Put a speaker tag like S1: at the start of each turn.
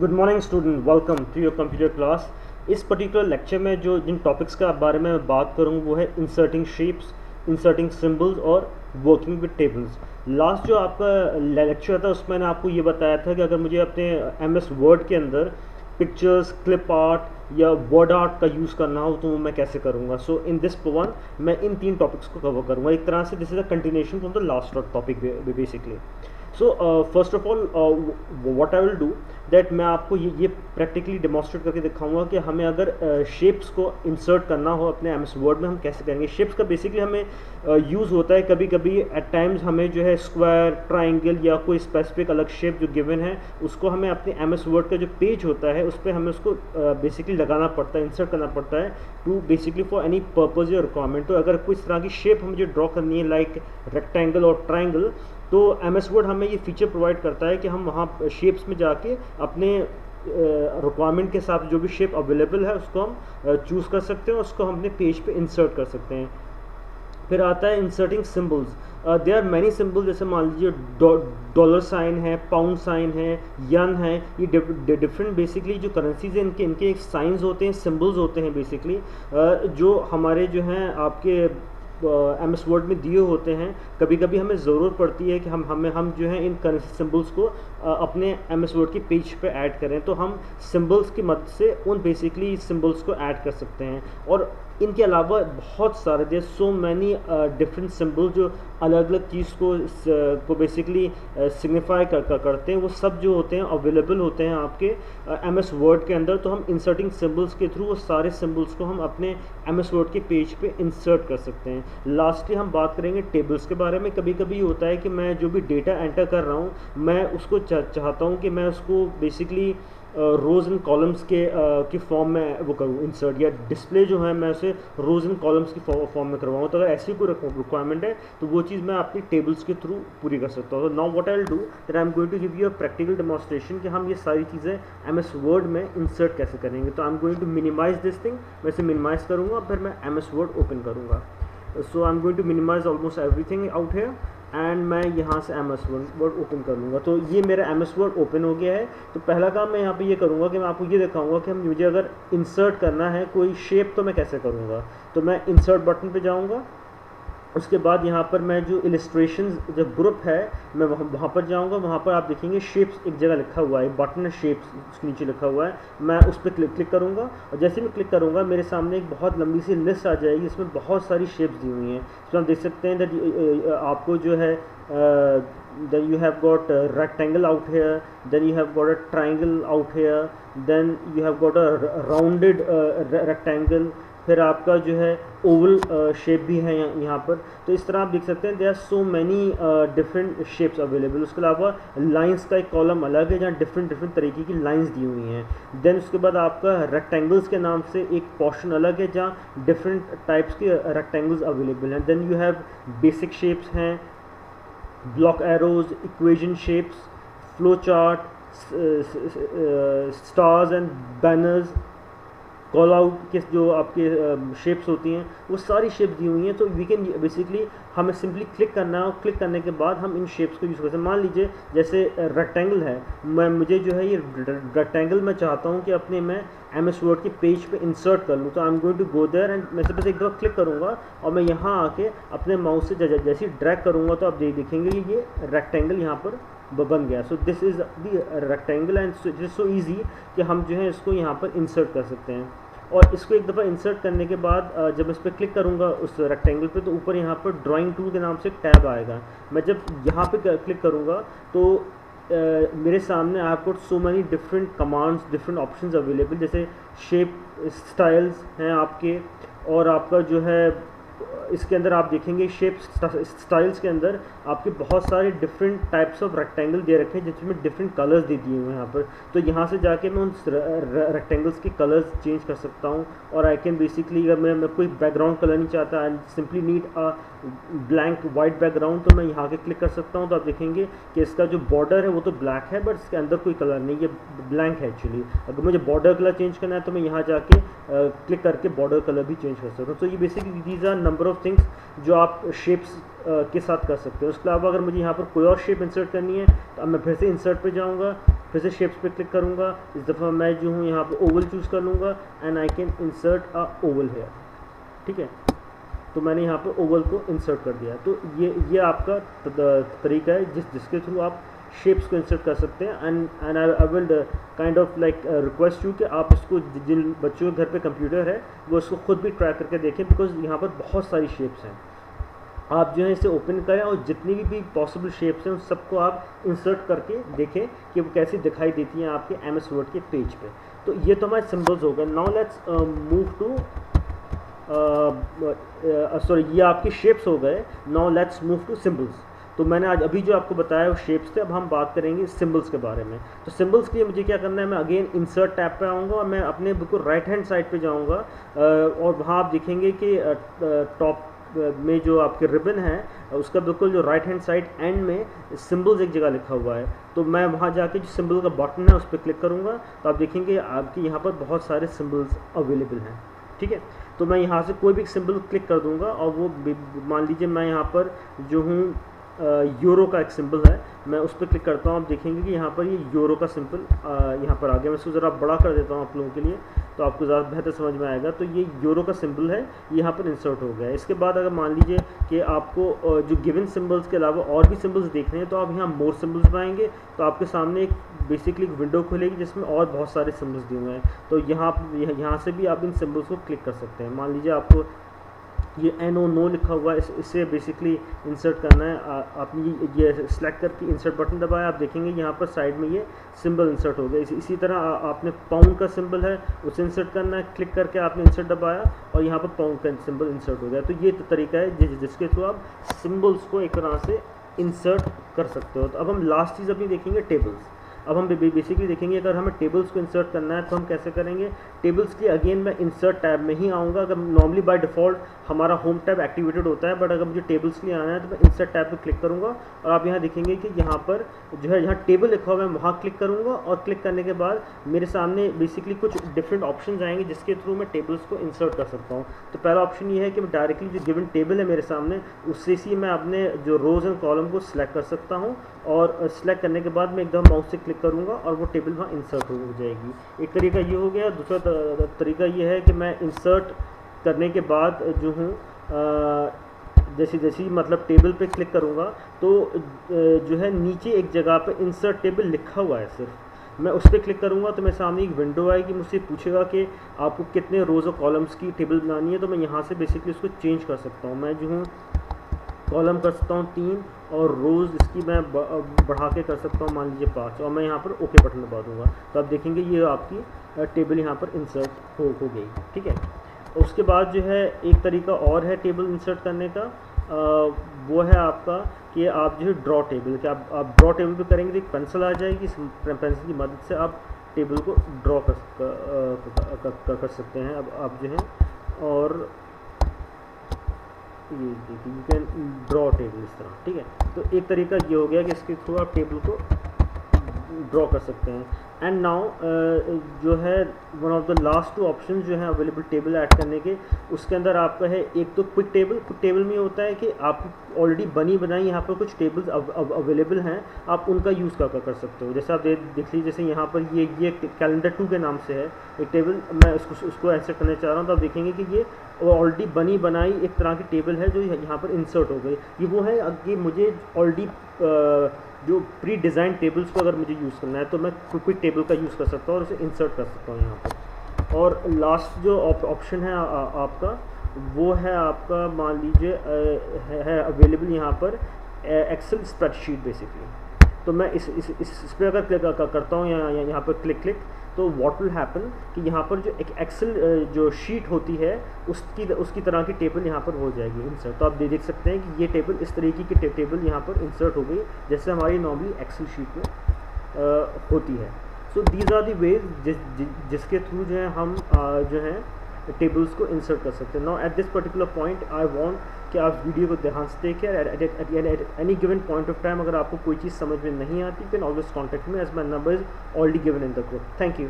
S1: Good morning student, welcome to your computer class. इस particular lecture में जो जिन topics का बारे में मैं बात करूँगा वो है इंसर्टिंग शेप्स, इंसर्टिंग सिंबल्स और वर्किंग विद टेबल्स। लास्ट जो आपका लेक्चर था उसमें मैंने आपको ये बताया था कि अगर मुझे अपने एमएस वर्ड के अंदर पिक्चर्स, क्लिप आर्ट या वर्ड आर्ट का यूज़ करना हो तो वो मैं कैसे करूँगा। सो इन दिस वन मैं इन तीन टॉपिक्स को कवर करूँगा। एक तरह से this is a continuation from the last topic basically. So first of all what I will do that मैं आपको ये प्रैक्टिकली डेमोन्स्ट्रेट करके दिखाऊंगा कि हमें अगर शेप्स को इंसर्ट करना हो अपने एमएस वर्ड में हम कैसे करेंगे। शेप्स का बेसिकली हमें यूज़ होता है कभी कभी एट टाइम्स हमें जो है स्क्वायर, ट्राइंगल या कोई स्पेसिफिक अलग शेप जो गिवन है उसको हमें अपने एमएस वर्ड का जो पेज होता है उस पर हमें उसको बेसिकली लगाना पड़ता है, इंसर्ट करना पड़ता है to basically for any purpose या रिक्वायरमेंट। तो अगर कोई इस तरह की शेप मुझे ड्रॉ करनी है लाइक रेक्टेंगल और ट्राइंगल, तो एमएस वर्ड हमें ये फीचर प्रोवाइड करता है कि हम वहाँ शेप्स में जाके अपने रिक्वायरमेंट के साथ जो भी शेप अवेलेबल है उसको हम चूज़ कर सकते हैं, उसको हम अपने पेज पे इंसर्ट कर सकते हैं। फिर आता है inserting symbols. There are many symbol, जैसे मान लीजिए डॉलर साइन है, पाउंड साइन है, यन है, ये डिफरेंट बेसिकली जो करेंसीज हैं इनके एक साइंस होते हैं, सिंबल्स होते हैं बेसिकली जो हमारे जो हैं आपके एमएस वर्ड में दिए होते हैं। कभी कभी हमें ज़रूरत पड़ती है कि हम जो है इन करेंसी सिंबल्स को अपने एमएस वर्ड के पेज पे ऐड करें, तो हम सिंबल्स की मदद से उन बेसिकली सिंबल्स को ऐड कर सकते हैं। और इनके अलावा बहुत सारे there so many different symbol जो अलग अलग चीज़ को बेसिकली सिग्निफाई करते हैं, वो सब जो होते हैं अवेलेबल होते हैं आपके एमएस वर्ड के अंदर। तो हम इंसर्टिंग सिंबल्स के थ्रू वो सारे सिंबल्स को हम अपने एमएस वर्ड के पेज पे इंसर्ट कर सकते हैं। लास्टली हम बात करेंगे टेबल्स के बारे में। कभी कभी होता है कि मैं जो भी डेटा एंटर कर रहा हूँ मैं उसको चाहता हूँ कि मैं उसको बेसिकली रोज़ एंड कॉलम्स की फॉर्म में वो करूँ इंसर्ट, या डिस्प्ले जो है मैं उसे रोज़ एंड कॉलम्स की फॉर्म में करवाऊँ। तो अगर ऐसी कोई रिक्वायरमेंट है तो वो चीज़ मैं अपनी टेबल्स के थ्रू पूरी कर सकता हूँ। तो now what I will do that I am going to give you a practical demonstration कि हम ये सारी चीज़ें एमएस वर्ड में इंसर्ट कैसे करेंगे। तो I am going to minimize this thing, मैं इसे मिनिमाइज़ करूँगा फिर मैं एमएस वर्ड ओपन करूँगा। So I am going to minimise almost everything out here and मैं यहाँ से एमएस वर्ड ओपन कर लूँगा। तो ये मेरा एमएस वर्ड ओपन हो गया है। तो पहला काम मैं यहाँ पे ये करूँगा कि मैं आपको ये दिखाऊंगा कि मुझे अगर इंसर्ट करना है कोई शेप तो मैं कैसे करूँगा। तो मैं इंसर्ट बटन पे जाऊँगा, उसके बाद यहाँ पर मैं जो इलिस्ट्रेशन जो ग्रुप है मैं वहाँ पर जाऊँगा। वहाँ पर आप देखेंगे शेप्स एक जगह लिखा हुआ है, बटन शेप्स उसके नीचे लिखा हुआ है, मैं उस पर क्लिक करूँगा और जैसे मैं क्लिक करूँगा मेरे सामने एक बहुत लंबी सी लिस्ट आ जाएगी जिसमें बहुत सारी शेप्स दी हुई हैं। इसमें आप देख सकते हैं दैट आपको जो है then you have got a rectangle out here, then you have got a triangle out here, then you have got a rounded rectangle, फिर आपका जो है ओवल शेप भी है यहाँ पर। तो इस तरह आप देख सकते हैं there are so many different shapes available. उसके अलावा लाइंस का एक कॉलम अलग है जहाँ डिफरेंट तरीके की लाइंस दी हुई हैं। देन उसके बाद आपका रेक्टेंगल्स के नाम से एक पोर्शन अलग है जहाँ डिफरेंट टाइप्स के रेक्टेंगल्स अवेलेबल हैं। Then you have basic shapes हैं, block arrows, equation shapes, flow chart, stars and banners, call out के जो आपके शेप्स होती हैं वो सारी शेप्स दी हुई हैं। तो वी कैन बेसिकली हमें सिंपली क्लिक करना है और क्लिक करने के बाद हम इन शेप्स को यूज़ कर सकते हैं। मान लीजिए जैसे रेक्टेंगल है, मुझे जो है ये रेक्टेंगल मैं चाहता हूँ कि अपने मैं एमएस वर्ड के पेज पे इंसर्ट कर लूँ। तो I am going to go there and मैं सिर्फ एक दफ़ा क्लिक करूँगा और मैं यहाँ आके अपने माउस से जैसे ड्रैग करूँगा तो आप देखेंगे कि ये रेक्टेंगल यहाँ पर बन गया। So this is the rectangle and it is so easy कि हम जो है इसको यहाँ पर इंसर्ट कर सकते हैं। और इसको एक दफ़ा इंसर्ट करने के बाद जब इस पर क्लिक करूँगा उस रेक्टेंगल पे तो ऊपर यहाँ पर ड्राइंग टूल के नाम से टैब आएगा। मैं जब यहाँ पे क्लिक करूँगा तो मेरे सामने I have got so many different commands, different options available, जैसे शेप स्टाइल्स हैं आपके, और आपका जो है इसके अंदर आप देखेंगे शेप स्टाइल्स के अंदर आपके बहुत सारे डिफरेंट टाइप्स ऑफ रेक्टेंगल दे रखे हैं जिसमें डिफरेंट कलर्स दे दिए हुए हैं यहाँ पर। तो यहाँ से जाके मैं उन रेक्टेंगल्स के कलर्स चेंज कर सकता हूँ। और आई कैन बेसिकली अगर मैं कोई बैकग्राउंड कलर नहीं चाहता, I simply need a blank white background, तो मैं यहाँ के क्लिक कर सकता हूँ। तो आप देखेंगे कि इसका जो बॉर्डर है वो तो ब्लैक है बट इसके अंदर कोई कलर नहीं, ये ब्लैंक है एक्चुअली। अगर मुझे बॉर्डर कलर चेंज करना है तो मैं यहाँ जाके क्लिक करके बॉर्डर कलर भी चेंज कर सकता हूँ। तो ये basically these are number of things जो आप शेप्स के साथ कर सकते हो। उसके अलावा अगर मुझे यहाँ पर कोई और शेप इंसर्ट करनी है तो अब मैं फिर से इंसर्ट पे जाऊँगा फिर से शेप्स पे क्लिक करूँगा, इस दफ़ा मैं जो हूँ यहाँ पे ओवल चूज़ कर लूँगा and I can insert a oval here. ठीक है, तो मैंने यहाँ पे ओवल को इंसर्ट कर दिया। तो ये आपका तरीका है जिसके थ्रू आप शेप्स को इंसर्ट कर सकते हैं। And I will kind of like request you कि आप इसको जिन बच्चों के घर पे कंप्यूटर है वो इसको खुद भी ट्राई करके देखें, बिकॉज यहाँ पर बहुत सारी शेप्स हैं। आप जो है इसे ओपन करें और जितनी भी पॉसिबल शेप्स हैं उन सबको आप इंसर्ट करके देखें कि वो कैसी दिखाई देती हैं आपके MS वर्ड के पेज पे। तो ये तो हमारे सिम्बल्स हो गए। Now let's move to sorry, ये आपके शेप्स हो गए। Now let's move to symbols. तो मैंने आज अभी जो आपको बताया वो शेप्स थे, अब हम बात करेंगे सिम्बल्स के बारे में। तो सिम्बल्स के लिए मुझे क्या करना है, मैं अगेन इंसर्ट टैब पे आऊँगा और मैं अपने बिल्कुल राइट हैंड साइड पे जाऊँगा और वहाँ आप देखेंगे कि टॉप में जो आपके रिबन है उसका बिल्कुल जो राइट हैंड साइड एंड में सिम्बल्स एक जगह लिखा हुआ है। तो मैं वहाँ जाके जो सिम्बल का बटन है उस पर क्लिक करूँगा तो आप देखेंगे आपके यहाँ पर बहुत सारे सिम्बल्स अवेलेबल हैं। ठीक है, तो मैं यहाँ से कोई भी सिंबल क्लिक कर दूंगा और वो मान लीजिए मैं यहाँ पर जो हूँ यूरो का एक सिंबल है, मैं उस पर क्लिक करता हूँ। आप देखेंगे कि यहाँ पर ये यूरो का सिंबल यहाँ पर आ गया। मैं इसको ज़रा बड़ा कर देता हूँ आप लोगों के लिए तो आपको ज़्यादा बेहतर समझ में आएगा। तो ये यूरो का सिंबल है, यहाँ पर इंसर्ट हो गया है। इसके बाद अगर मान लीजिए कि आपको जो गिवन सिंबल्स के अलावा और भी सिंबल्स देखने हैं तो आप यहाँ मोर सिंबल्स में आएंगे तो आपके सामने एक बेसिकली एक विंडो खुलेगी जिसमें और बहुत सारे सिंबल्स दिए हुए हैं। तो यहाँ से भी आप इन सिंबल्स को क्लिक कर सकते हैं। मान लीजिए आपको ये NO लिखा हुआ है, इसे बेसिकली इंसर्ट करना है। आपने ये सिलेक्ट करके इंसर्ट बटन दबाया, आप देखेंगे यहाँ पर साइड में ये सिंबल इंसर्ट हो गया। इसी तरह आपने पाउंड का सिंबल है उसे इंसर्ट करना है, क्लिक करके आपने इंसर्ट दबाया और यहाँ पर पाउंड का सिंबल इंसर्ट हो गया। तो ये तरीका है जिसके थ्रू आप सिंबल्स को एक तरह से इंसर्ट कर सकते हो। तो अब हम लास्ट चीज़ अपनी देखेंगे टेबल्स। अब हम बेसिकली देखेंगे अगर हमें टेबल्स को इंसर्ट करना है तो हम कैसे करेंगे। टेबल्स के अगेन मैं इंसर्ट टैब में ही आऊँगा। अगर नॉर्मली बाय डिफ़ॉल्ट हमारा होम टैब एक्टिवेटेड होता है, बट अगर मुझे टेबल्स के लिए आना है तो मैं इंसर्ट टैब पे क्लिक करूँगा और आप यहाँ देखेंगे कि यहाँ पर जो है जहाँ टेबल लिखा हुआ है वहाँ क्लिक करूँगा और क्लिक करने के बाद मेरे सामने बेसिकली कुछ डिफरेंट ऑप्शन आएंगे जिसके थ्रू मैं टेबल्स को इंसर्ट कर सकता हूँ। तो पहला ऑप्शन ये है कि मैं डायरेक्टली जो गिवन टेबल है मेरे सामने उससे ही मैं अपने जो रोज़ एंड कॉलम को सिलेक्ट कर सकता हूँ और सिलेक्ट करने के बाद मैं एकदम माउस से क्लिक करूँगा और वो टेबल वहाँ इंसर्ट हो जाएगी। एक तरीका ये हो गया। दूसरा तरीका ये है कि मैं इंसर्ट करने के बाद जो हूँ जैसे मतलब टेबल पे क्लिक करूँगा तो जो है नीचे एक जगह पे इंसर्ट टेबल लिखा हुआ है, सिर्फ मैं उस पर क्लिक करूँगा तो मेरे सामने एक विंडो आएगी, मुझसे पूछेगा कि आपको कितने रोज़ और कॉलम्स की टेबल बनानी है। तो मैं यहाँ से बेसिकली उसको चेंज कर सकता हूँ। मैं जो हूँ कॉलम कर सकता हूँ 3 और रोज़ इसकी मैं बढ़ा के कर सकता हूँ मान लीजिए 5 और मैं यहाँ पर ओके बटन दबा दूँगा तो आप देखेंगे ये आपकी टेबल यहाँ पर इंसर्ट हो गई। ठीक है, उसके बाद जो है एक तरीका और है टेबल इंसर्ट करने का, वो है आपका कि आप जो है ड्रॉ टेबल कि आप ड्रॉ टेबल पे करेंगे तो एक पेंसिल आ जाएगी, पेंसिल की मदद से आप टेबल को ड्रॉ कर सकते हैं। अब आप जो है और ये देखिए यू कैन ड्रॉ टेबल इस तरह। ठीक है, तो एक तरीका ये हो गया कि इसके थ्रू आप टेबल को ड्रॉ कर सकते हैं। एंड नाउ जो है one of the last 2 option जो है अवेलेबल टेबल ऐड करने के, उसके अंदर आपका है एक तो क्विक टेबल में होता है कि आप ऑलरेडी बनी बनाई यहाँ पर कुछ टेबल्स अवेलेबल हैं, आप उनका यूज़ कर सकते हो। जैसे आप देख लीजिए जैसे यहाँ पर ये कैलेंडर 2 के नाम से है एक टेबल, मैं उसको ऐसे करना चाह रहा हूँ तो आप देखेंगे कि ये ऑलरेडी बनी बनाई एक तरह की टेबल है जो यहाँ पर इंसर्ट हो गई। ये वो है कि मुझे ऑलरेडी जो प्री डिज़ाइन टेबल्स को अगर मुझे यूज़ करना है तो मैं क्विक टेबल का यूज़ कर सकता हूँ और उसे इंसर्ट कर सकता हूँ यहाँ पर। और लास्ट जो ऑप्शन है आपका वो है आपका मान लीजिए है अवेलेबल यहाँ पर एक्सेल स्प्रेडशीट बेसिकली। तो मैं इस पर अगर क्लिक करता हूँ यहाँ पर क्लिक तो व्हाट विल हैपन कि यहाँ पर जो एक एक्सेल जो शीट होती है उसकी तरह की टेबल यहाँ पर हो जाएगी इंसर्ट। तो आप देख सकते हैं कि ये टेबल इस तरीके की टेबल यहाँ पर इंसर्ट हो गई जैसे हमारी नॉर्मली एक्सेल शीट में होती है। So these are the ways जिसके थ्रू जो है हम जो है टेबल्स को इंसर्ट कर सकते हैं। Now at this particular point I want कि आप वीडियो को ध्यान से देखें। At any given point of time अगर आपको कोई चीज़ समझ में नहीं आती can always contact me as my number is already given in the group. Thank you.